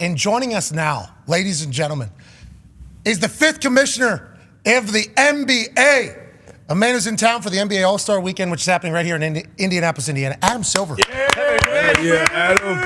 And joining us now, ladies and gentlemen, is the fifth commissioner of the NBA. A man who's in town for the NBA All-Star Weekend, which is happening right here in Indianapolis, Indiana. Adam Silver. Yeah, Adam.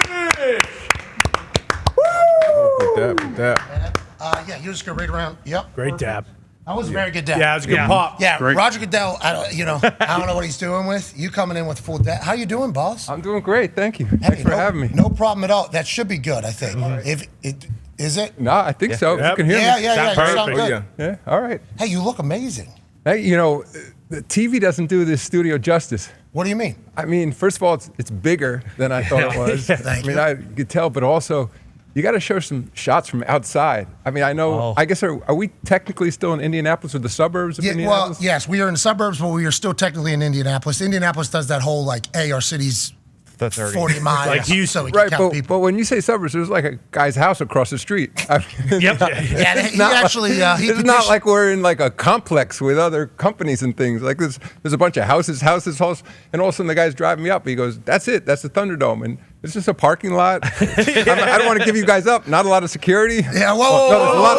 With that. Yeah, you just go right around. Yep. Great dab. That was a very good dab. Yeah, it was a good pop. Yeah, Great. Roger Goodell, I don't know what he's doing with. You coming in with a full dab. How you doing, boss? I'm doing great. Thank you. Thanks for having me. No problem at all. That should be good, I think. If it is it? No, I think so. Yep. You can hear me. Yeah. You Sound sound good. Yeah. All right. Hey, you look amazing. Hey, the TV doesn't do this studio justice. What do you mean? I mean, first of all, it's bigger than I thought it was. Thank you. I could tell, but also, you got to show some shots from outside. I mean, I know. Oh. I guess are we technically still in Indianapolis or the suburbs of Indianapolis? Well, yes, we are in the suburbs, but we are still technically in Indianapolis. Indianapolis does that whole our city's 40 miles, Like you- so we can Right, count people. but when you say suburbs, there's like a guy's house across the street. I mean, Yep. Yeah, it's he not actually like, he it's not petitioned- like we're in like a complex with other companies and things. Like there's a bunch of houses, and all of a sudden the guy's driving me up. He goes, "That's it. That's the Thunderdome." And it's just a parking lot. I don't want to give you guys up. Not a lot of security. Yeah, No, there's a lot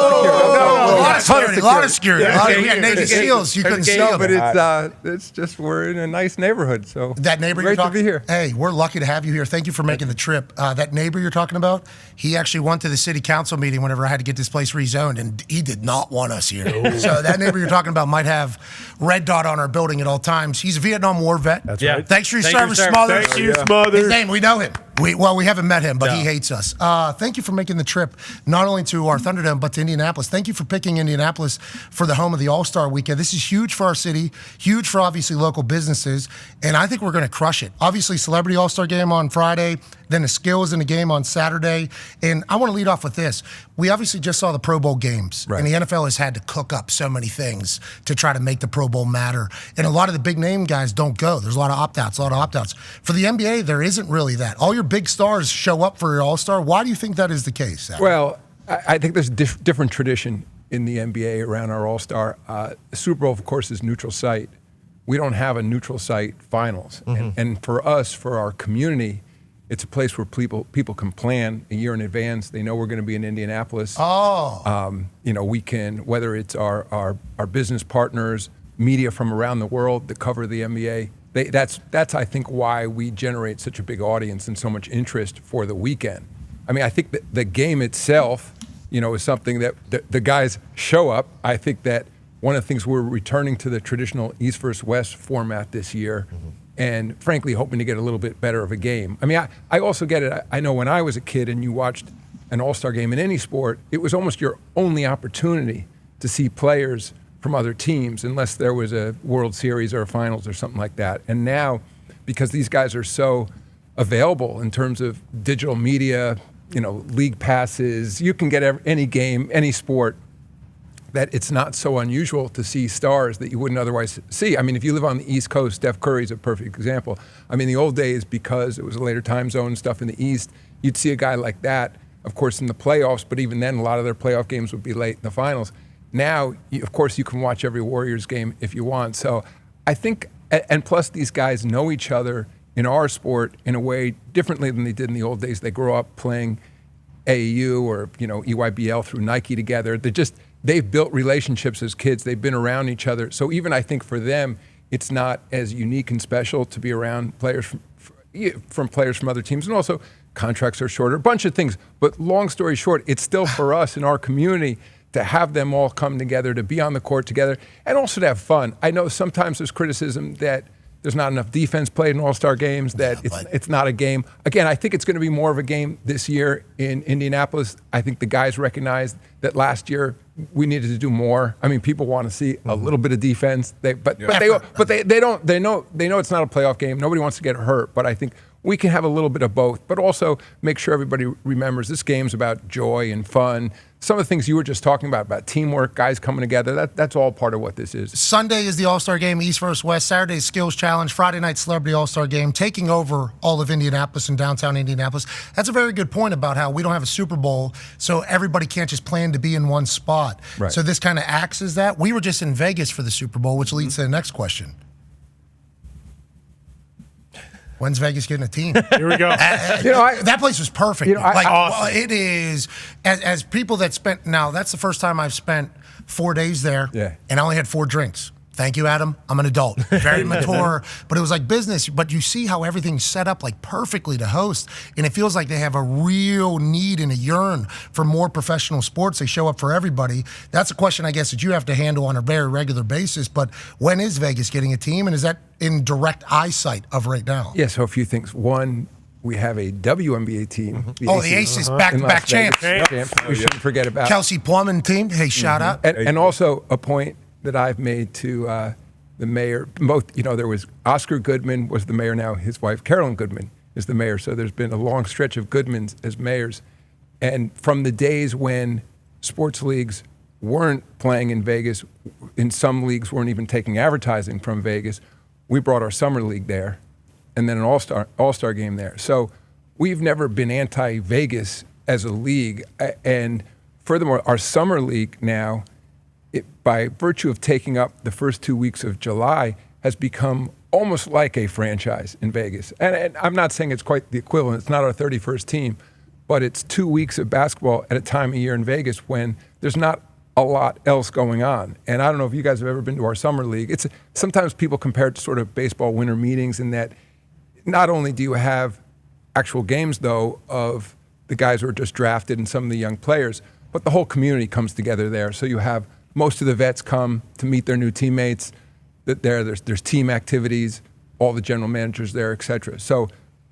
of security. a lot of security. We got Navy There's a SEAls. You couldn't see them. But it's just we're in a nice neighborhood. So That neighbor great you're talking to be here. Hey, we're lucky to have you here. Thank you for making the trip. That neighbor you're talking about, he actually went to the city council meeting whenever I had to get this place rezoned, and he did not want us here. So that neighbor you're talking about might have red dot on our building at all times. He's a Vietnam War vet. That's Yeah. right. Thanks for your Thank you, service, sir. Smothers. Thank you, His Smothers. name, we know him. We haven't met him, but he No. hates us. Thank you for making the trip, not only to our Thunderdome, but to Indianapolis. Thank you for picking Indianapolis for the home of the All-Star Weekend. This is huge for our city, huge for obviously local businesses, and I think we're going to crush it. Obviously, Celebrity All-Star Game on Friday, then the skills in the game on Saturday, and I want to lead off with this. We obviously just saw the Pro Bowl games, Right. and the NFL has had to cook up so many things to try to make the Pro Bowl matter, and a lot of the big-name guys don't go. There's a lot of opt-outs. For the NBA, there isn't really that. All your big stars show up for your All-Star. Why do you think that is the case, Adam? Well, I think there's different tradition in the NBA around our All-Star. The Super Bowl, of course, is neutral site. We don't have a neutral site finals. And for us, for our community, it's a place where people can plan a year in advance. They know we're going to be in Indianapolis. We can, whether it's our business partners, media from around the world that cover the NBA, that's I think why we generate such a big audience and so much interest for the weekend. I mean, I think that the game itself, is something that the guys show up. I think that one of the things we're returning to the traditional East versus West format this year, and frankly, hoping to get a little bit better of a game. I mean, I also get it. I know when I was a kid and you watched an All-Star game in any sport, it was almost your only opportunity to see players from other teams, unless there was a World Series or a Finals or something like that. And now, because these guys are so available in terms of digital media, league passes, you can get any game, any sport, that it's not so unusual to see stars that you wouldn't otherwise see. I mean, if you live on the East Coast, Steph Curry's a perfect example. I mean, the old days, because it was a later time zone stuff in the East, you'd see a guy like that, of course, in the playoffs, but even then, a lot of their playoff games would be late in the finals. Now, of course, you can watch every Warriors game if you want. So I think, and plus these guys know each other in our sport in a way differently than they did in the old days. They grow up playing AAU or, EYBL through Nike together. They've built relationships as kids. They've been around each other. So even I think for them, it's not as unique and special to be around players from players from other teams. And also contracts are shorter, a bunch of things. But long story short, it's still for us in our community to have them all come together, to be on the court together, and also to have fun. I know sometimes there's criticism that there's not enough defense played in All-Star games, that it's not a game. Again, I think it's going to be more of a game this year in Indianapolis. I think the guys recognized that last year we needed to do more. I mean, people want to see a little bit of defense, they know it's not a playoff game. Nobody wants to get hurt, but I think we can have a little bit of both, but also make sure everybody remembers this game's about joy and fun. Some of the things you were just talking about teamwork, guys coming together, that's all part of what this is. Sunday is the All-Star Game, East versus West. Saturday is Skills Challenge. Friday night, Celebrity All-Star Game, taking over all of Indianapolis and downtown Indianapolis. That's a very good point about how we don't have a Super Bowl, so everybody can't just plan to be in one spot. Right. So this kind of acts as that. We were just in Vegas for the Super Bowl, which leads to the next question. When's Vegas getting a team? Here we go. That place was perfect. awesome. Well, it is. As people that spent, now that's the first time I've spent 4 days there, and I only had 4 drinks. Thank you, Adam. I'm an adult, very mature, but it was like business. But you see how everything's set up like perfectly to host, and it feels like they have a real need and a yearn for more professional sports. They show up for everybody. That's a question, I guess, that you have to handle on a very regular basis. But when is Vegas getting a team, and is that in direct eyesight of right now? Yeah, so a few things. One, we have a WNBA team. The Aces back-to-back champs. We shouldn't forget about Kelsey Plum and team. Hey, shout out. And also a point that I've made to the mayor. Both, there was Oscar Goodman was the mayor now. His wife, Carolyn Goodman, is the mayor. So there's been a long stretch of Goodmans as mayors. And from the days when sports leagues weren't playing in Vegas, in some leagues weren't even taking advertising from Vegas, we brought our summer league there and then an all-star game there. So we've never been anti-Vegas as a league. And furthermore, our summer league now, by virtue of taking up the first 2 weeks of July, has become almost like a franchise in Vegas. And I'm not saying it's quite the equivalent. It's not our 31st team, but it's 2 weeks of basketball at a time of year in Vegas when there's not a lot else going on. And I don't know if you guys have ever been to our summer league. Sometimes people compare it to sort of baseball winter meetings in that not only do you have actual games, though, of the guys who are just drafted and some of the young players, but the whole community comes together there. So you have most of the vets come to meet their new teammates. There's team activities, all the general managers there, et cetera. So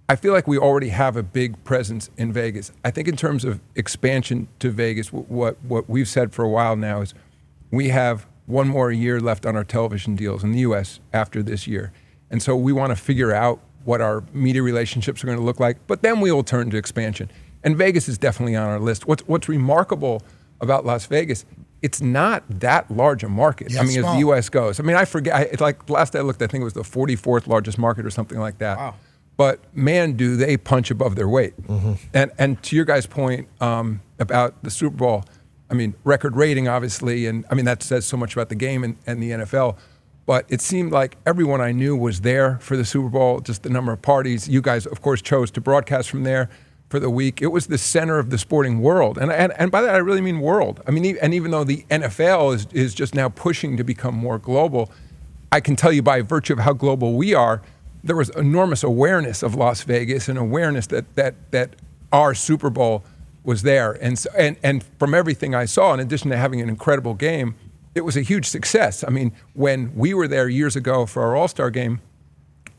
I feel like we already have a big presence in Vegas. I think in terms of expansion to Vegas, what we've said for a while now is we have one more year left on our television deals in the U.S. after this year. And so we want to figure out what our media relationships are going to look like, but then we will turn to expansion. And Vegas is definitely on our list. What's remarkable about Las Vegas, it's not that large a market. Yeah, as small. the U.S. goes. I forget. Last I looked, I think it was the 44th largest market or something like that. Wow. But man, do they punch above their weight. And to your guys' point about the Super Bowl, record rating, obviously, and that says so much about the game and the NFL. But it seemed like everyone I knew was there for the Super Bowl, just the number of parties. You guys, of course, chose to broadcast from there for the week. It was the center of the sporting world. And by that, I really mean world. And even though the NFL is just now pushing to become more global, I can tell you by virtue of how global we are, there was enormous awareness of Las Vegas and awareness that our Super Bowl was there. And from everything I saw, in addition to having an incredible game, it was a huge success. When we were there years ago for our All-Star game,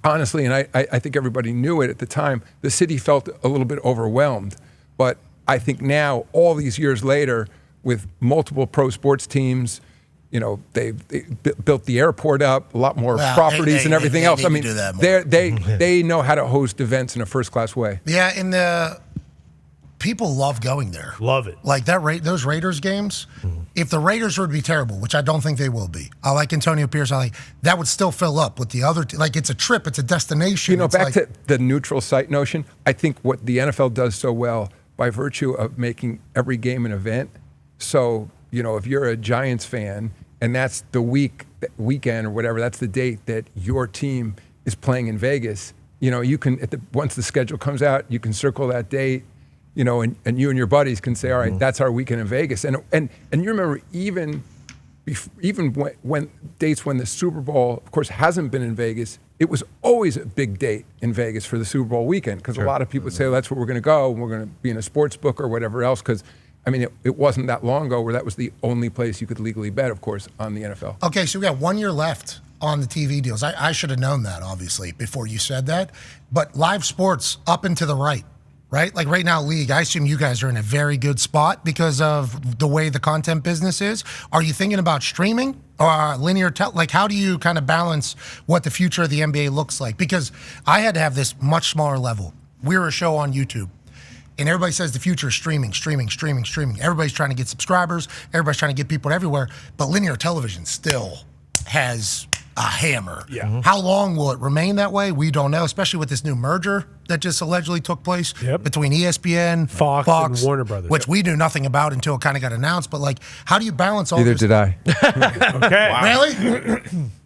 honestly, and I think everybody knew it at the time, the city felt a little bit overwhelmed. But I think now, all these years later, with multiple pro sports teams, they built the airport up, a lot more properties and everything else. They know how to host events in a first-class way. Yeah, and people love going there. Love it. Like those Raiders games, if the Raiders were to be terrible, which I don't think they will be, I like Antonio Pierce, that would still fill up with the other it's a trip, it's a destination. Back to the neutral site notion, I think what the NFL does so well, by virtue of making every game an event, so, if you're a Giants fan, and that's the weekend or whatever, that's the date that your team is playing in Vegas, you can, once the schedule comes out, you can circle that date, and you and your buddies can say, all right, that's our weekend in Vegas. And you remember even when dates when the Super Bowl, of course, hasn't been in Vegas, it was always a big date in Vegas for the Super Bowl weekend, because a lot of people would say, that's where we're going to go, and we're going to be in a sports book or whatever else, because it wasn't that long ago where that was the only place you could legally bet, of course, on the NFL. Okay, so we got 1 year left on the TV deals. I should have known that, obviously, before you said that. But live sports up and to the right? Like right now, league, I assume you guys are in a very good spot because of the way the content business is. Are you thinking about streaming or linear? How do you kind of balance what the future of the NBA looks like? Because I had to have this much smaller level. We were a show on YouTube, and everybody says the future is streaming. Everybody's trying to get subscribers. Everybody's trying to get people everywhere. But linear television still has a hammer. Yeah. How long will it remain that way? We don't know, especially with this new merger that just allegedly took place between ESPN, Fox, and Warner Brothers, which we knew nothing about until it kind of got announced. But how do you balance all Neither this? did I. Okay. Wow. Really?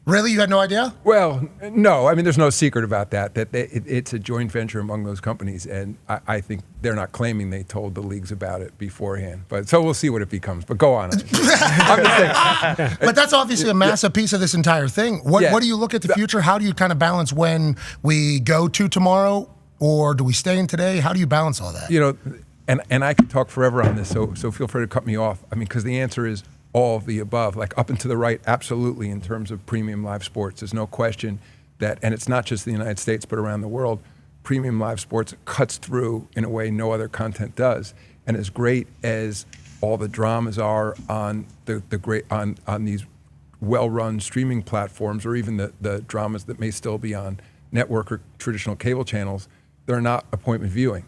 Really? You had no idea? Well, no. I mean, there's no secret about that. It's a joint venture among those companies, and I think they're not claiming they told the leagues about it beforehand. But so we'll see what it becomes. But go on. I'm just saying. But that's obviously a massive piece of this entire thing. What do you look at the future? How do you kind of balance when we go to tomorrow, or do we stay in today? How do you balance all that? You know, and I could talk forever on this, so feel free to cut me off. I mean, because the answer is all of the above, like up and to the right, absolutely, in terms of premium live sports. There's no question that, and it's not just the United States, but around the world, premium live sports cuts through in a way no other content does. And as great as all the dramas are on on these well-run streaming platforms, or even the dramas that may still be on network or traditional cable channels, they're not appointment viewing.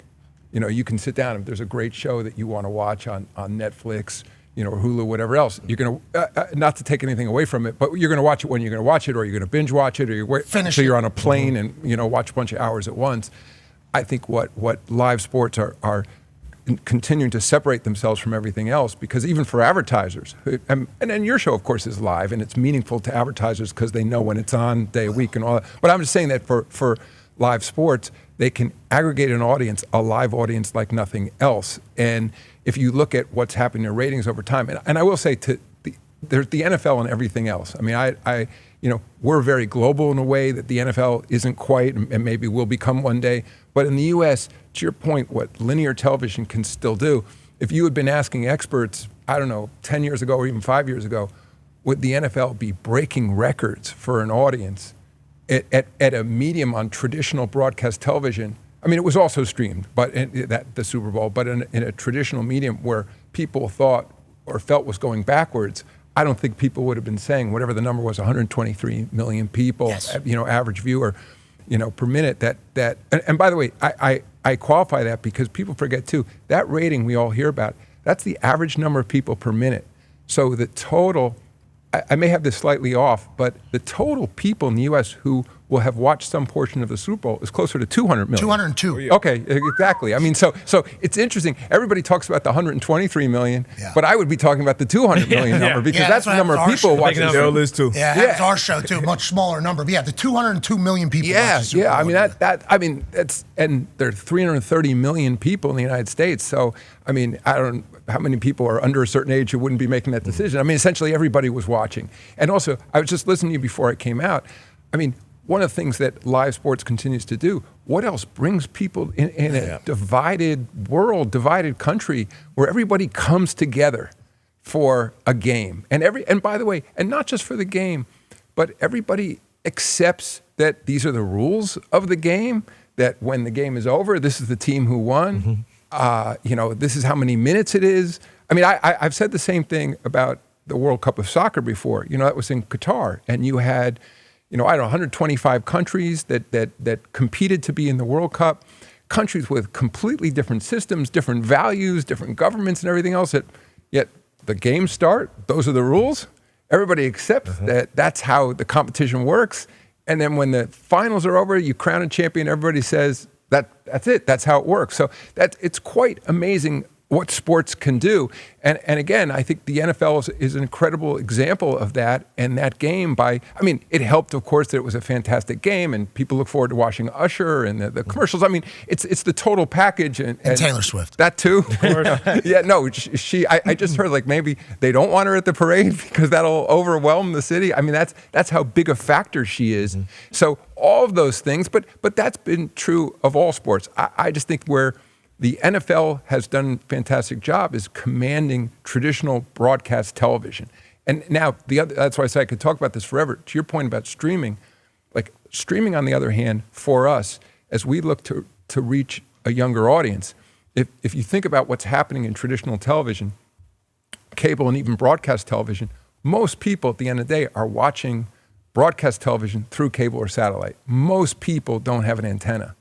You know, you can sit down, if there's a great show that you want to watch on Netflix, you know, or Hulu, whatever else, you're going to, not to take anything away from it, but you're going to watch it when you're going to watch it, or you're going to binge watch it, or you're on a plane and, you know, watch a bunch of hours at once. I think what live sports are continuing to separate themselves from everything else, because even for advertisers, and then your show, of course, is live, and it's meaningful to advertisers because they know when it's on, day of week and all that. But I'm just saying that for live sports, they can aggregate an audience, a live audience like nothing else. And if you look at what's happening in ratings over time, and I will say there's the NFL and everything else. I mean, you know, we're very global in a way that the NFL isn't quite, and maybe will become one day. But in the U.S., to your point, what linear television can still do, if you had been asking experts, I don't know, 10 years ago or even 5 years ago, would the NFL be breaking records for an audience at a medium on traditional broadcast television? I mean, it was also streamed, but the Super Bowl, but in a traditional medium where people thought or felt was going backwards, I don't think people would have been saying whatever the number was, 123 million people, yes, you know, average viewer, you know, per minute. And by the way, I qualify that because people forget too, that rating we all hear about, that's the average number of people per minute. So the total, I may have this slightly off, but the total people in the U.S. who will have watched some portion of the Super Bowl is closer to 200 million. 202. Oh, yeah. Okay, exactly. I mean, so it's interesting. Everybody talks about the 123 million, but I would be talking about the 200 million number, because that's the number of people watching. Daryl is too. Yeah, that's our show too. Much smaller number. But yeah, the 202 million people. Yeah. I mean, and there are 330 million people in the United States. So I mean, I don't know how many people are under a certain age who wouldn't be making that decision. I mean, essentially everybody was watching. And also, I was just listening to you before I came out. I mean, one of the things that live sports continues to do, what else brings people in a divided world, divided country, where everybody comes together for a game? And by the way, and not just for the game, but everybody accepts that these are the rules of the game, that when the game is over, this is the team who won. You know, this is how many minutes it is. I mean, I've said the same thing about the World Cup of Soccer before. You know, that was in Qatar, and you had, you know, I don't know, 125 countries that competed to be in the World Cup, countries with completely different systems, different values, different governments and everything else. Yet the games start, those are the rules. Everybody accepts that that's how the competition works. And then when the finals are over, you crown a champion, everybody says, that's it, that's how it works. So it's quite amazing what sports can do. And again, I think the NFL is an incredible example of that. And that game it helped, of course, that it was a fantastic game, and people look forward to watching Usher and the commercials. I mean, it's the total package. And Taylor Swift. That too. Yeah, no, I just heard like maybe they don't want her at the parade because that'll overwhelm the city. I mean, that's how big a factor she is. So all of those things, but that's been true of all sports. I just think where the NFL has done a fantastic job is commanding traditional broadcast television. And now that's why I say I could talk about this forever. To your point about streaming, like streaming on the other hand, for us, as we look to reach a younger audience, if you think about what's happening in traditional television, cable and even broadcast television, most people at the end of the day are watching broadcast television through cable or satellite. Most people don't have an antenna.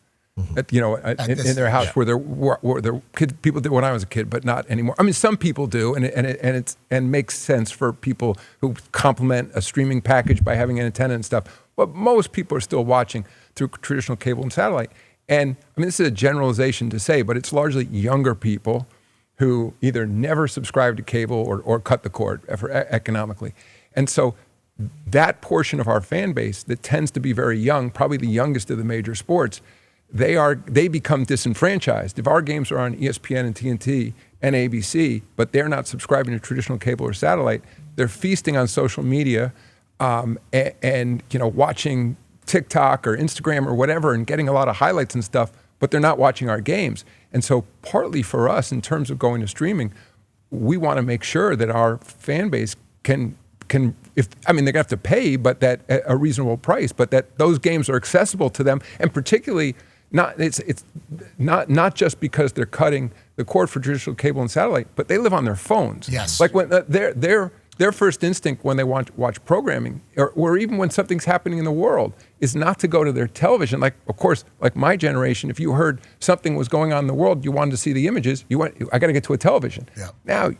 You know, in their house where their people did when I was a kid, but not anymore. I mean, some people do, and makes sense for people who complement a streaming package by having an antenna and stuff. But most people are still watching through traditional cable and satellite. And I mean, this is a generalization to say, but it's largely younger people who either never subscribed to cable or cut the cord economically. And so that portion of our fan base that tends to be very young, probably the youngest of the major sports, they become disenfranchised. If our games are on ESPN and TNT and ABC, but they're not subscribing to traditional cable or satellite, they're feasting on social media and watching TikTok or Instagram or whatever and getting a lot of highlights and stuff, but they're not watching our games. And so partly for us, in terms of going to streaming, we want to make sure that our fan base can they're gonna have to pay, but that at a reasonable price, but that those games are accessible to them, and particularly it's not just because they're cutting the cord for traditional cable and satellite, but they live on their phones. Yes. Like when their first instinct when they watch programming, or even when something's happening in the world, is not to go to their television. Like, of course, like my generation, if you heard something was going on in the world, you wanted to see the images. I got to get to a television. Yeah. Now,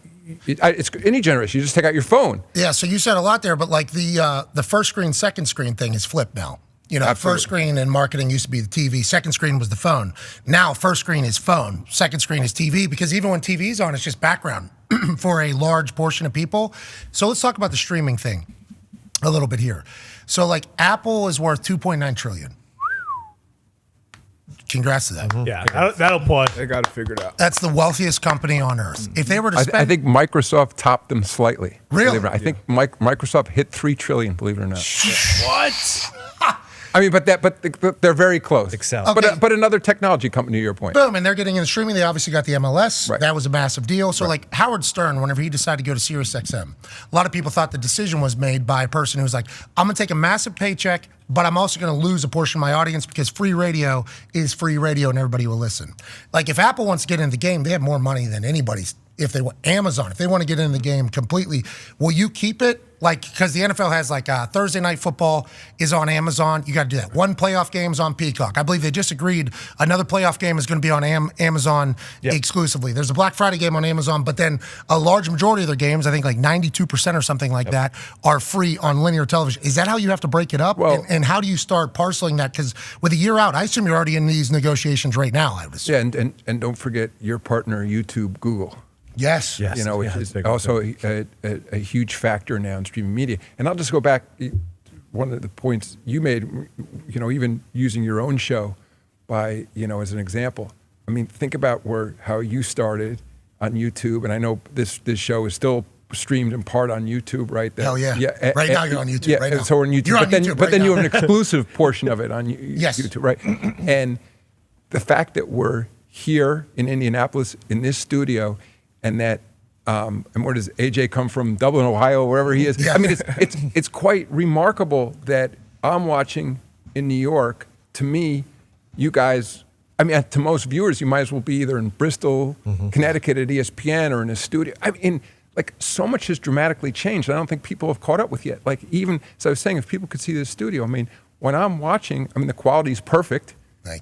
it's any generation. You just take out your phone. Yeah. So you said a lot there, but like the first screen, second screen thing is flipped now. Absolutely. First screen in marketing used to be the TV. Second screen was the phone. Now, first screen is phone. Second screen is TV, because even when TV's on, it's just background for a large portion of people. So let's talk about the streaming thing a little bit here. So like Apple is worth $2.9 trillion. Congrats to that. Mm-hmm. Yeah, that'll plug. They got it figured out. That's the wealthiest company on earth. If they were to spend, I think Microsoft topped them slightly. Really? Believe it or not. I think Microsoft hit $3 trillion. Believe it or not. What? I mean, but they're very close. Excel. Okay. But another technology company, to your point. boom, and they're getting into streaming. They obviously got the MLS. Right. That was a massive deal. So like Howard Stern, whenever he decided to go to SiriusXM, a lot of people thought the decision was made by a person who was like, I'm going to take a massive paycheck, but I'm also going to lose a portion of my audience because free radio is free radio and everybody will listen. Like if Apple wants to get into the game, they have more money than anybody's. If they want Amazon, if they want to get in the game completely, will you keep it? Like, because the NFL has like Thursday Night Football is on Amazon. You got to do that. One playoff game is on Peacock. I believe they just agreed another playoff game is going to be on Amazon exclusively. There's a Black Friday game on Amazon, but then a large majority of their games, I think like 92% or something like that, are free on linear television. Is that how you have to break it up? Well, and how do you start parceling that? Because with a year out, I assume you're already in these negotiations right now, I would assume. Yeah, and don't forget your partner, YouTube, Google. Yes. Yes. Which is also a huge factor now in streaming media. And I'll just go back, one of the points you made, even using your own show by, as an example. I mean, think about how you started on YouTube, and I know this show is still streamed in part on YouTube, right? Hell yeah. Right now you're on YouTube. Yeah, right now. so we're on YouTube. You're on but YouTube then now. you have an exclusive portion of it on Yes. YouTube, right? And the fact that we're here in Indianapolis in this studio, and that, and where does AJ come from? Dublin, Ohio, wherever he is. Yeah. I mean, it's quite remarkable that I'm watching in New York. To me, you guys, I mean, to most viewers, you might as well be either in Bristol, Connecticut at ESPN, or in a studio. I mean, like, so much has dramatically changed. I don't think people have caught up with yet. Like, even, as I was saying, if people could see this studio, I mean, when I'm watching, I mean, the quality is perfect.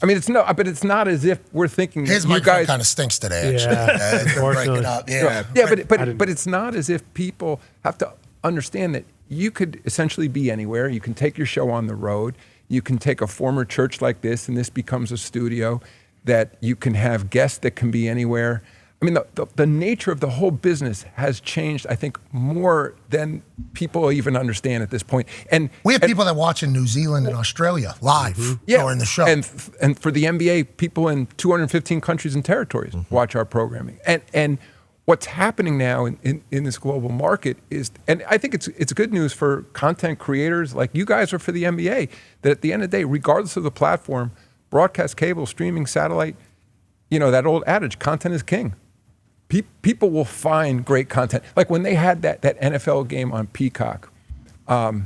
I mean, but it's not as if we're thinking His you microphone guys kind of stinks today, actually. Yeah. Break it up. Yeah. But it's not as if people have to understand that you could essentially be anywhere. You can take your show on the road. You can take a former church like this, and this becomes a studio. That you can have guests that can be anywhere. I mean, the nature of the whole business has changed, I think, more than people even understand at this point. And we have people that watch in New Zealand and Australia live during the show. And for the NBA, people in 215 countries and territories watch our programming. And what's happening now in this global market is, and I think it's good news for content creators like you guys or for the NBA, that at the end of the day, regardless of the platform, broadcast cable, streaming, satellite, that old adage, content is king. People will find great content. Like when they had that NFL game on Peacock, the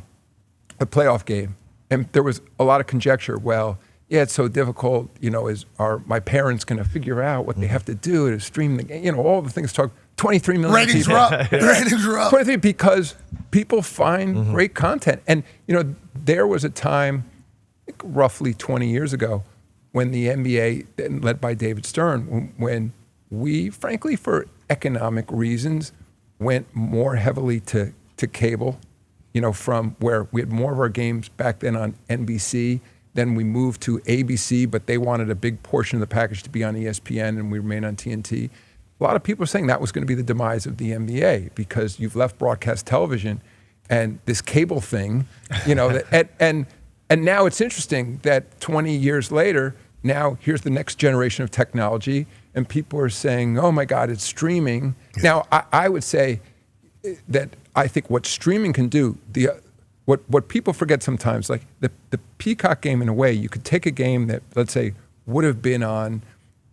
playoff game, and there was a lot of conjecture. Well, yeah, it's so difficult. Are my parents going to figure out what they have to do to stream the game? All the things talk. 23 million ratings people. are up. Ratings are up. 23 because people find great content. And there was a time, roughly 20 years ago, when the NBA, led by David Stern, when we, frankly, for economic reasons, went more heavily to cable, from where we had more of our games back then on NBC. Then we moved to ABC, but they wanted a big portion of the package to be on ESPN, and we remained on TNT. A lot of people are saying that was going to be the demise of the NBA because you've left broadcast television and this cable thing, and now it's interesting that 20 years later, now here's the next generation of technology, and people are saying, oh my God, it's streaming. Yeah. Now, I would say that I think what streaming can do, what people forget sometimes, like the Peacock game, in a way, you could take a game that, let's say, would have been on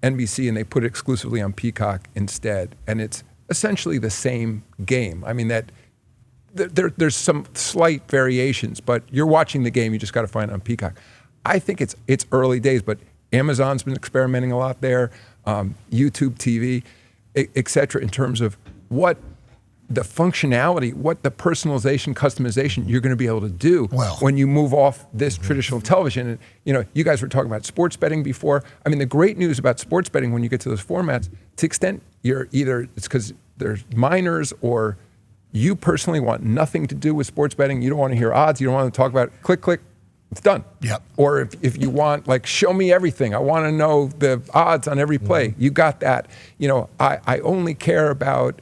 NBC and they put it exclusively on Peacock instead, and it's essentially the same game. I mean, that there's some slight variations, but you're watching the game, you just got to find it on Peacock. I think it's early days, but Amazon's been experimenting a lot there, YouTube TV, et cetera, in terms of what the functionality, what the personalization, customization you're going to be able to do when you move off this traditional television. And, you guys were talking about sports betting before. I mean, the great news about sports betting when you get to those formats, to the extent you're either, it's because there's minors or you personally want nothing to do with sports betting, you don't want to hear odds, you don't want to talk about it, click, it's done. Yep. Or if you want, like, show me everything, I want to know the odds on every play, you got that. I only care about,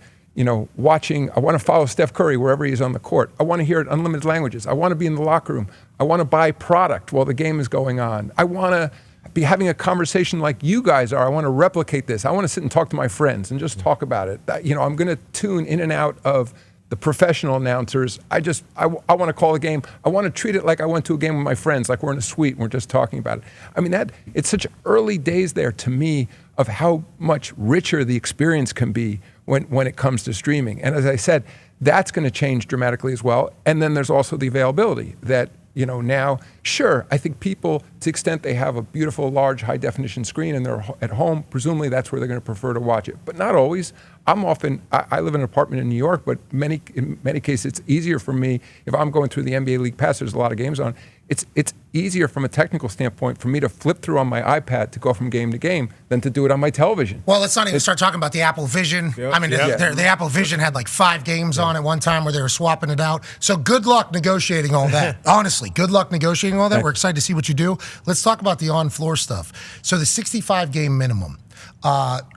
watching, I want to follow Steph Curry wherever he is on the court. I want to hear it unlimited languages. I want to be in the locker room. I want to buy product while the game is going on. I want to be having a conversation like you guys are. I want to replicate this. I want to sit and talk to my friends and just talk about it. I'm going to tune in and out of the professional announcers. I want to call a game. I want to treat it like I went to a game with my friends, like we're in a suite and we're just talking about it. I mean, it's such early days there to me of how much richer the experience can be when it comes to streaming. And as I said, that's going to change dramatically as well. And then there's also the availability that, now, sure, I think people, to the extent they have a beautiful, large, high-definition screen and they're at home, presumably that's where they're going to prefer to watch it. But not always. I live in an apartment in New York, but in many cases, it's easier for me, if I'm going through the NBA League Pass, there's a lot of games on, it's easier from a technical standpoint for me to flip through on my iPad to go from game to game than to do it on my television. Well, let's not even start talking about the Apple Vision. Yep. I mean, the Apple Vision had like 5 games on at one time where they were swapping it out. So good luck negotiating all that. Honestly, good luck negotiating all that. We're excited to see what you do. Let's talk about the on-floor stuff. So the 65-game minimum.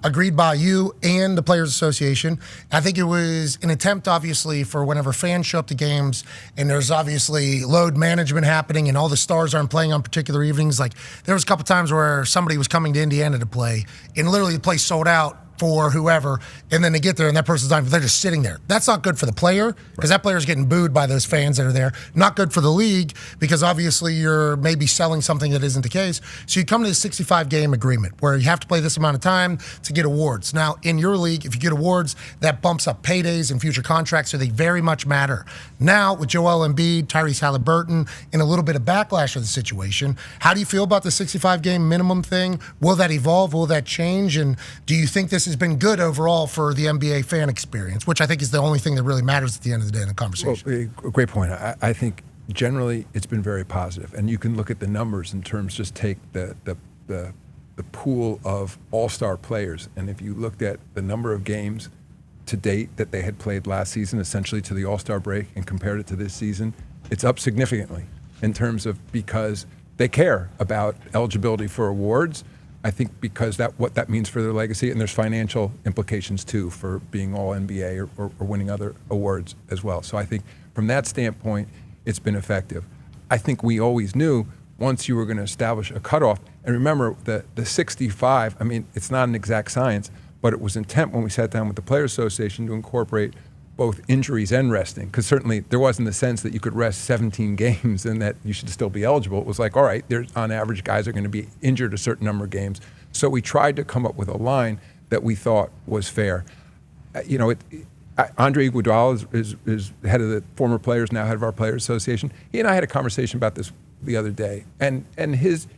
Agreed by you and the Players Association. I think it was an attempt, obviously, for whenever fans show up to games and there's obviously load management happening and all the stars aren't playing on particular evenings. Like, there was a couple times where somebody was coming to Indiana to play and literally the place sold out for whoever, and then they get there and that person's not, they're just sitting there. That's not good for the player, because that player's getting booed by those fans that are there. Not good for the league, because obviously you're maybe selling something that isn't the case. So you come to the 65-game agreement where you have to play this amount of time to get awards. Now, in your league, if you get awards, that bumps up paydays and future contracts, so they very much matter. Now, with Joel Embiid, Tyrese Halliburton, and a little bit of backlash of the situation, how do you feel about the 65-game minimum thing? Will that evolve? Will that change? And do you think this has been good overall for the NBA fan experience, which I think is the only thing that really matters at the end of the day in the conversation? Well, great point. I think generally it's been very positive, and you can look at the numbers in terms, just take the pool of all-star players, and if you looked at the number of games to date that they had played last season, essentially to the all-star break, and compared it to this season, it's up significantly in terms of, because they care about eligibility for awards. I think because what that means for their legacy, and there's financial implications too for being all NBA or winning other awards as well. So I think from that standpoint, it's been effective. I think we always knew once you were going to establish a cutoff, and remember the 65, I mean, it's not an exact science, but it was intent when we sat down with the Players Association to incorporate both injuries and resting, because certainly there wasn't the sense that you could rest 17 games and that you should still be eligible. It was like, all right, there's, on average, guys are going to be injured a certain number of games. So we tried to come up with a line that we thought was fair. Andre Iguodala is head of the former players, now head of our Players Association. He and I had a conversation about this the other day, and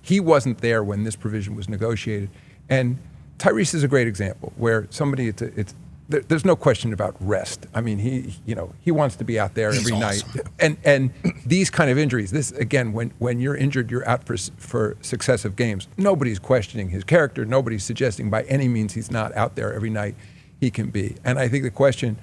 he wasn't there when this provision was negotiated. And Tyrese is a great example where somebody, there's no question about rest. I mean, he wants to be out there every night. And these kind of injuries, this, again, when you're injured, you're out for successive games. Nobody's questioning his character. Nobody's suggesting by any means he's not out there every night. He can be. And I think the question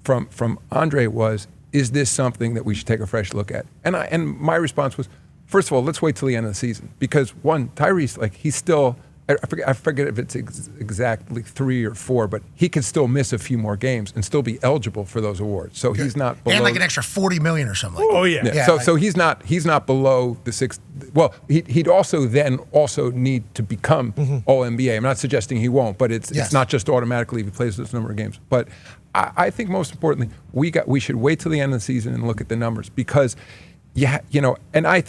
from Andre was, is this something that we should take a fresh look at? And my response was, first of all, let's wait till the end of the season. Because one, Tyrese, he's still I forget if it's exactly 3 or 4, but he can still miss a few more games and still be eligible for those awards. So he's not below. And like an extra $40 million or something. Like Oh that. yeah. So he's not below the 6. Well, he'd also need to become All NBA. I'm not suggesting he won't, but it's not just automatically if he plays this number of games. But I think most importantly, we should wait till the end of the season and look at the numbers because, and I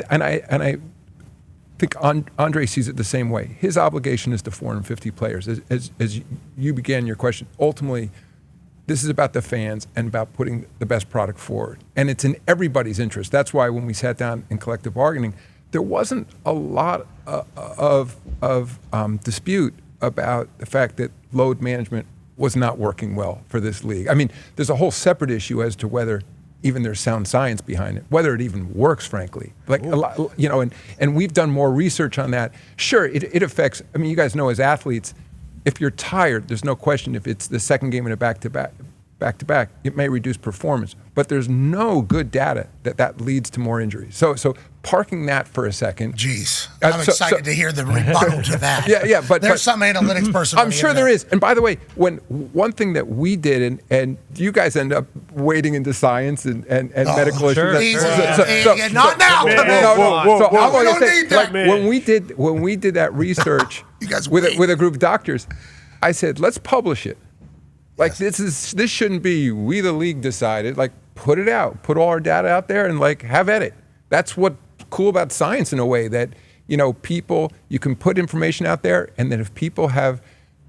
think Andre sees it the same way. His obligation is to 450 players. As you began your question, ultimately, this is about the fans and about putting the best product forward. And it's in everybody's interest. That's why when we sat down in collective bargaining, there wasn't a lot of dispute about the fact that load management was not working well for this league. I mean, there's a whole separate issue as to whether even there's sound science behind it, whether it even works, frankly. Like a lot, and we've done more research on that. Sure, it affects. I mean, you guys know as athletes, if you're tired, there's no question. If it's the second game in a back-to-back, it may reduce performance. But there's no good data that leads to more injuries. So parking that for a second. Jeez, I'm excited to hear the rebuttal to that. Yeah, but there's some analytics person. I'm sure there is. And by the way, one thing that we did, and you guys end up wading into science and medical issues. Not now. Whoa. I'm going to say, like, when we did that research with a group of doctors, I said, let's publish it. Like this shouldn't be we the league decided. Like put it out, put all our data out there, and like have at it. That's what's cool about science in a way that people you can put information out there, and then if people have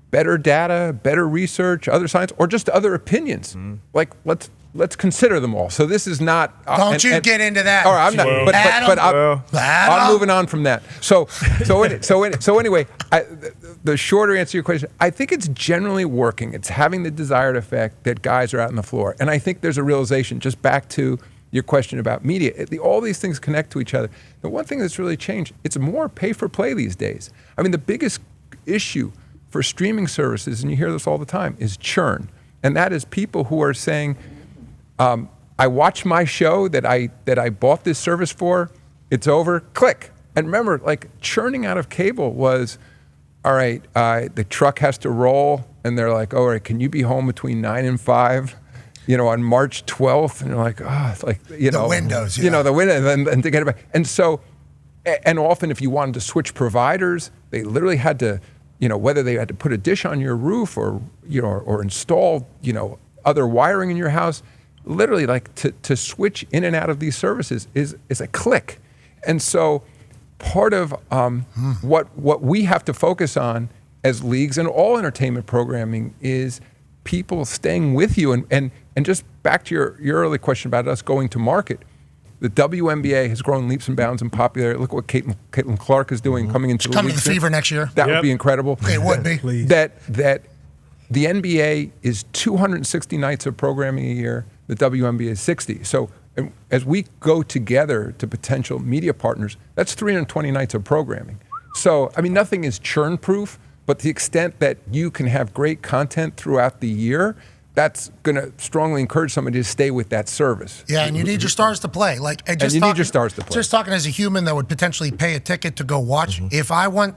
better data, better research, other science, or just other opinions, like let's consider them all. So this is not. Don't you get into that? All right, I'm not. But I'm moving on from that. So anyway, the shorter answer to your question, I think it's generally working. It's having the desired effect that guys are out on the floor, and I think there's a realization. Just back to your question about media, all these things connect to each other. The one thing that's really changed, it's more pay for play these days. I mean, the biggest issue for streaming services, and you hear this all the time, is churn, and that is people who are saying, I watched my show that I bought this service for. It's over. Click. And remember, like churning out of cable was, all right. The truck has to roll, and they're like, all right, can you be home between 9 and 5? On March 12th, and you're like, it's like the windows. The window, and to get it back. And so, and often if you wanted to switch providers, they literally had to, whether they had to put a dish on your roof or or install other wiring in your house. Literally, like to switch in and out of these services is a click. And so part of what we have to focus on as leagues and all entertainment programming is people staying with you. And just back to your early question about us going to market, the WNBA has grown leaps and bounds in popularity. Look what Caitlin Clark is doing coming into the league. Coming to the Fever next year. That would be incredible. It would be. Please. That the NBA is 260 nights of programming a year. The WNBA is 60. So as we go together to potential media partners, that's 320 nights of programming. So, I mean, nothing is churn proof, but to the extent that you can have great content throughout the year, that's going to strongly encourage somebody to stay with that service. Yeah, and you need your stars to play. Need your stars to play. Just talking as a human that would potentially pay a ticket to go watch. If I went,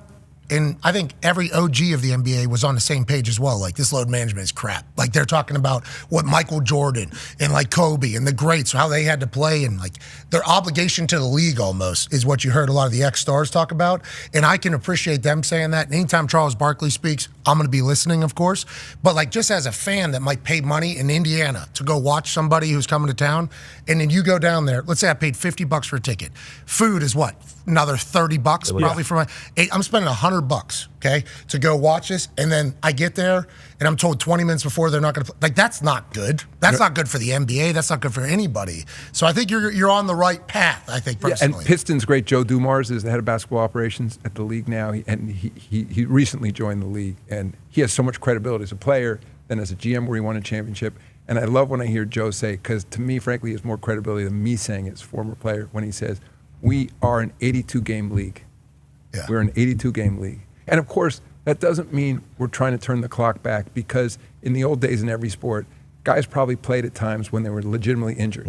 and I think every OG of the NBA was on the same page as well. Like, this load management is crap. Like, they're talking about what Michael Jordan and like Kobe and the greats, how they had to play, and like their obligation to the league almost is what you heard a lot of the ex-stars talk about. And I can appreciate them saying that. And anytime Charles Barkley speaks, I'm going to be listening, of course. But like, just as a fan that might pay money in Indiana to go watch somebody who's coming to town, and then you go down there, let's say I paid $50 for a ticket. Food is what? Another $30 probably for I'm spending $100, okay, to go watch this, and then I get there and I'm told 20 minutes before they're not going to play. Like, that's not good. That's not good for the NBA. That's not good for anybody. So I think you're on the right path, I think, personally. And Pistons great Joe Dumars is the head of basketball operations at the league now, and he recently joined the league, and he has so much credibility as a player than as a GM where he won a championship. And I love when I hear Joe say, because to me, frankly, he has more credibility than me saying it as a former player, when he says, we are an 82-game league. Yeah. We're an 82-game league. And of course, that doesn't mean we're trying to turn the clock back, because in the old days in every sport, guys probably played at times when they were legitimately injured.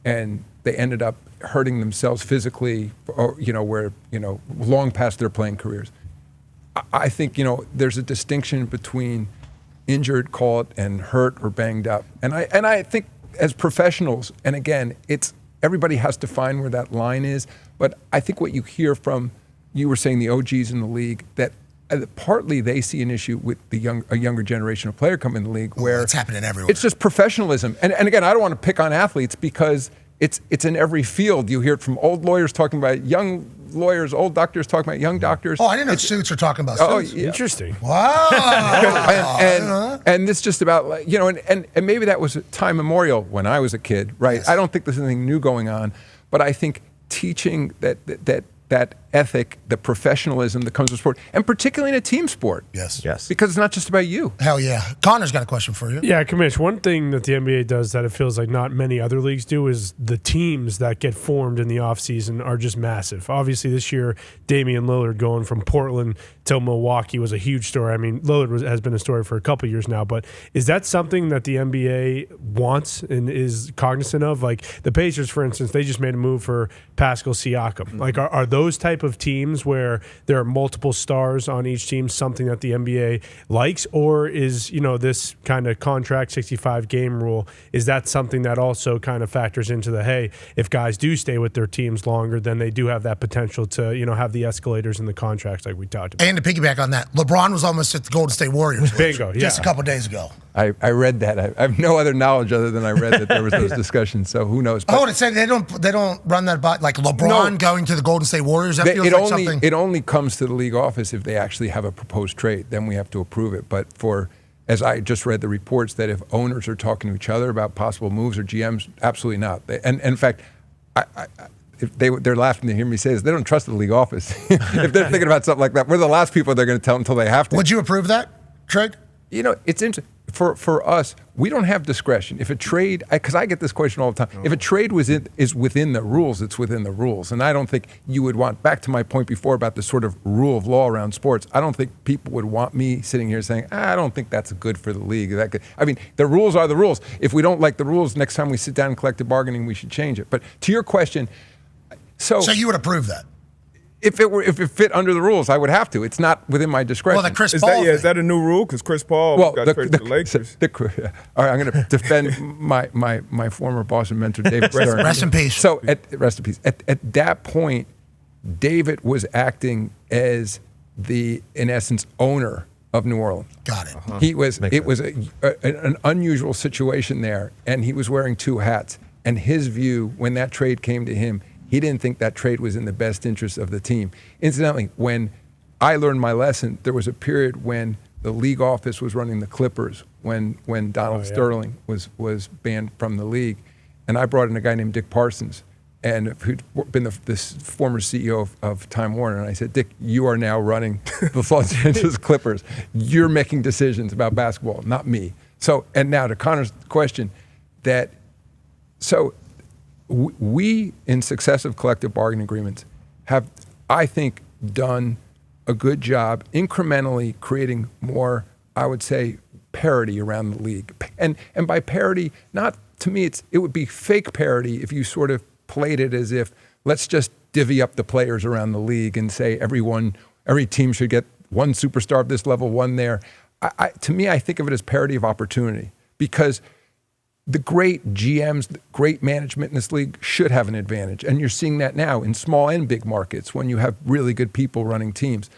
And they ended up hurting themselves physically, or, where, long past their playing careers. I think, there's a distinction between injured, call it, and hurt or banged up. And I think as professionals, and again, everybody has to find where that line is. But I think what you hear from, you were saying the OGs in the league, that partly they see an issue with a younger generation of player coming in the league where it's happening everywhere. It's just professionalism. And again, I don't want to pick on athletes because it's in every field. You hear it from old lawyers talking about young lawyers, old doctors talking about young doctors. Oh, I didn't know suits are talking about suits. Oh, yeah. Interesting. Wow. and it's just about, and maybe that was time memorial when I was a kid, right? Yes. I don't think there's anything new going on, but I think teaching that ethic, the professionalism that comes with sport, and particularly in a team sport. Yes. Because it's not just about you. Hell yeah. Connor's got a question for you. Yeah, Commish, one thing that the NBA does that it feels like not many other leagues do is the teams that get formed in the offseason are just massive. Obviously, this year, Damian Lillard going from Portland to Milwaukee was a huge story. I mean, Lillard has been a story for a couple years now, but is that something that the NBA wants and is cognizant of? Like the Pacers, for instance, they just made a move for Pascal Siakam. Mm-hmm. Like, are those type of teams where there are multiple stars on each team something that the NBA likes, or is this kind of contract 65 game rule, is that something that also kind of factors into the, hey, if guys do stay with their teams longer, then they do have that potential to have the escalators in the contracts like we talked about? And to piggyback on that, LeBron was almost at the Golden State Warriors Bingo, just a couple days ago. I read that. I have no other knowledge other than I read that there was those discussions. So who knows? But, it said they don't run that by like LeBron going to the Golden State Warriors. That feels like something. It only comes to the league office if they actually have a proposed trade. Then we have to approve it. But as I just read the reports, that if owners are talking to each other about possible moves or GMs, absolutely not. And in fact, if they're laughing to hear me say this, they don't trust the league office. If they're thinking about something like that, we're the last people they're going to tell until they have to. Would you approve that trade? It's interesting. For us, we don't have discretion. If a trade, because I get this question all the time, if a trade is within the rules, it's within the rules. And I don't think you would want, back to my point before about the sort of rule of law around sports, I don't think people would want me sitting here saying, I don't think that's good for the league. I mean, the rules are the rules. If we don't like the rules, next time we sit down in collective bargaining, we should change it. But to your question, so you would approve that? If it fit under the rules, I would have to. It's not within my discretion. Well, the Chris Paul is that a new rule? Because Chris Paul got traded to the Lakers. All right, I'm going to defend my former boss and mentor, David Stern. Rest in peace. So, rest in peace. At that point, David was acting as in essence, owner of New Orleans. Got it. Uh-huh. It was an unusual situation there, and he was wearing two hats. And his view, when that trade came to him, he didn't think that trade was in the best interest of the team. Incidentally, when I learned my lesson, there was a period when the league office was running the Clippers, when Donald Sterling was banned from the league. And I brought in a guy named Dick Parsons, and who'd been this former CEO of Time Warner. And I said, Dick, you are now running the Los Angeles Clippers. You're making decisions about basketball, not me. So, and now to Connor's question, we, in successive collective bargaining agreements, have, I think, done a good job incrementally creating more, I would say, parity around the league. And by parity, not to me, it would be fake parity if you sort of played it as if, let's just divvy up the players around the league and say every team should get one superstar of this level, one there. To me, I think of it as parity of opportunity, because the great GMs, the great management in this league should have an advantage. And you're seeing that now in small and big markets when you have really good people running teams.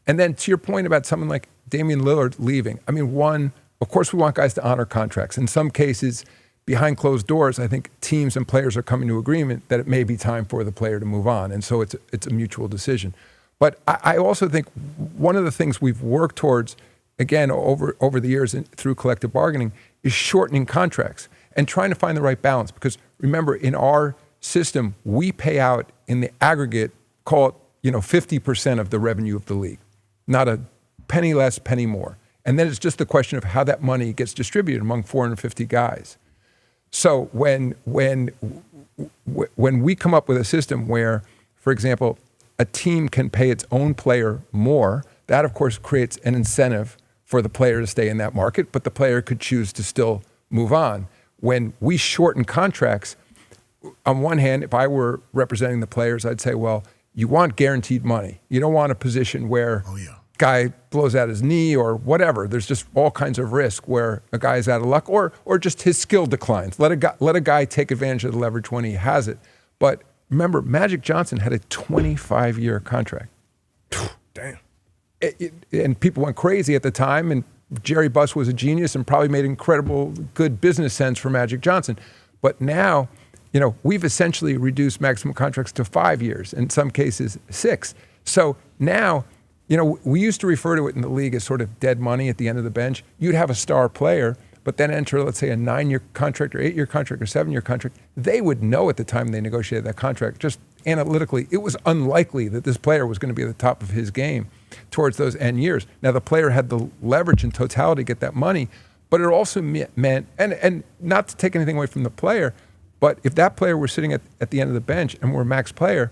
And then to your point about someone like Damian Lillard leaving, I mean, of course we want guys to honor contracts. In some cases, behind closed doors, I think teams and players are coming to agreement that it may be time for the player to move on. And so it's a mutual decision. But I also think one of the things we've worked towards, again, over the years through collective bargaining, is shortening contracts and trying to find the right balance. Because remember, in our system, we pay out in the aggregate, call it 50% of the revenue of the league, not a penny less, penny more. And then it's just the question of how that money gets distributed among 450 guys. So when we come up with a system where, for example, a team can pay its own player more, that of course creates an incentive for the player to stay in that market, but the player could choose to still move on. When we shorten contracts, on one hand, if I were representing the players, I'd say, well, you want guaranteed money. You don't want a position where guy blows out his knee or whatever. There's just all kinds of risk where a guy's out of luck or just his skill declines. Let a guy take advantage of the leverage when he has it. But remember, Magic Johnson had a 25-year contract. Damn. And people went crazy at the time, and Jerry Buss was a genius and probably made incredible good business sense for Magic Johnson. But now, we've essentially reduced maximum contracts to 5 years, in some cases 6. So now, we used to refer to it in the league as sort of dead money at the end of the bench. You'd have a star player, but then enter, let's say, a 9-year contract or 8-year contract or 7-year contract. They would know at the time they negotiated that contract, just analytically, it was unlikely that this player was going to be at the top of his game towards those end years. Now, the player had the leverage in totality to get that money, but it also meant, and not to take anything away from the player, but if that player were sitting at the end of the bench and were a max player,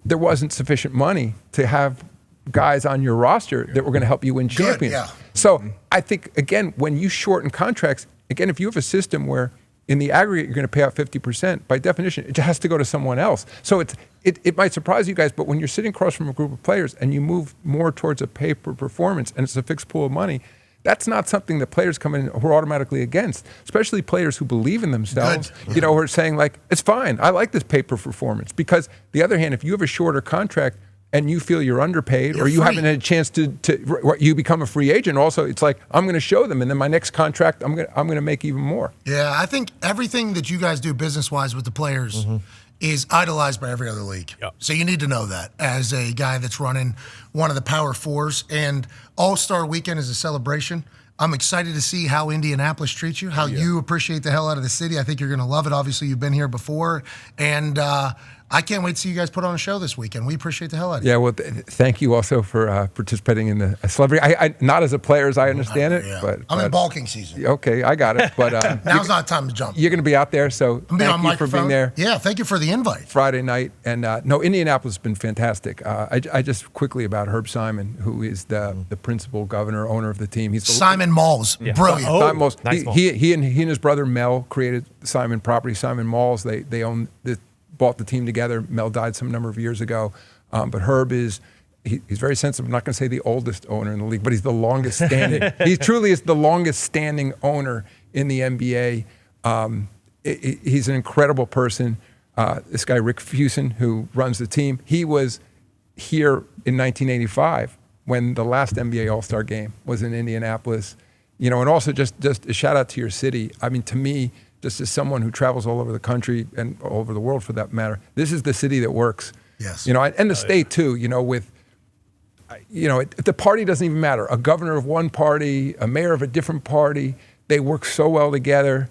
there wasn't sufficient money to have guys on your roster that were going to help you win champions. Yeah. So I think, again, when you shorten contracts, again, if you have a system where in the aggregate you're going to pay out 50%, by definition, it has to go to someone else. So it might surprise you guys, but when you're sitting across from a group of players and you move more towards a pay per performance and it's a fixed pool of money, that's not something that players come in who are automatically against, especially players who believe in themselves, who are saying like, it's fine, I like this pay per performance. Because the other hand, if you have a shorter contract and you feel you're underpaid or you haven't had a chance to you become a free agent, also it's like, I'm going to show them, and then my next contract, I'm going to make even more. Yeah, I think everything that you guys do business-wise with the players is idolized by every other league. Yep. So you need to know that as a guy that's running one of the Power Fours. And All-Star Weekend is a celebration. I'm excited to see how Indianapolis treats you, how you appreciate the hell out of the city. I think you're going to love it. Obviously, you've been here before. And I can't wait to see you guys put on a show this weekend. We appreciate the hell out of you. Yeah, well, thank you also for participating in the celebrity. I not as a player as I understand it, but I'm in bulking season. Okay, I got it. But now's not time to jump. You're going to be out there, so thank you for being there. Yeah, thank you for the invite. Friday night, and no, Indianapolis has been fantastic. I just quickly about Herb Simon, who is the principal governor, owner of the team. He's Simon Malls, brilliant. Simon Malls. Nice mall. He and his brother Mel created Simon Property, Simon Malls. They own bought the team together. Mel died some number of years ago, but Herb is. He's very sensitive. I'm not going to say the oldest owner in the league, but he's the longest standing. He truly is the longest standing owner in the NBA. He's an incredible person. This guy, Rick Fuson, who runs the team, he was here in 1985 when the last NBA All-Star game was in Indianapolis. And also just a shout out to your city. I mean, to me, just as someone who travels all over the country and all over the world for that matter, this is the city that works. Yes. And the state too, with, the party doesn't even matter. A governor of one party, a mayor of a different party, they work so well together.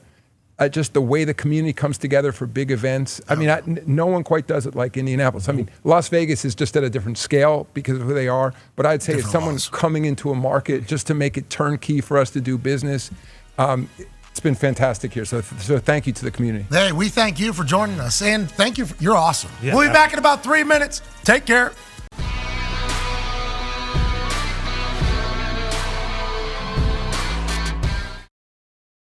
Just the way the community comes together for big events. I mean, no one quite does it like Indianapolis. I mean, Las Vegas is just at a different scale because of who they are. But I'd say if someone's coming into a market just to make it turnkey for us to do business, it's been fantastic here. So thank you to the community. Hey, we thank you for joining us. And thank you. You're awesome. Yeah. We'll be back in about 3 minutes. Take care.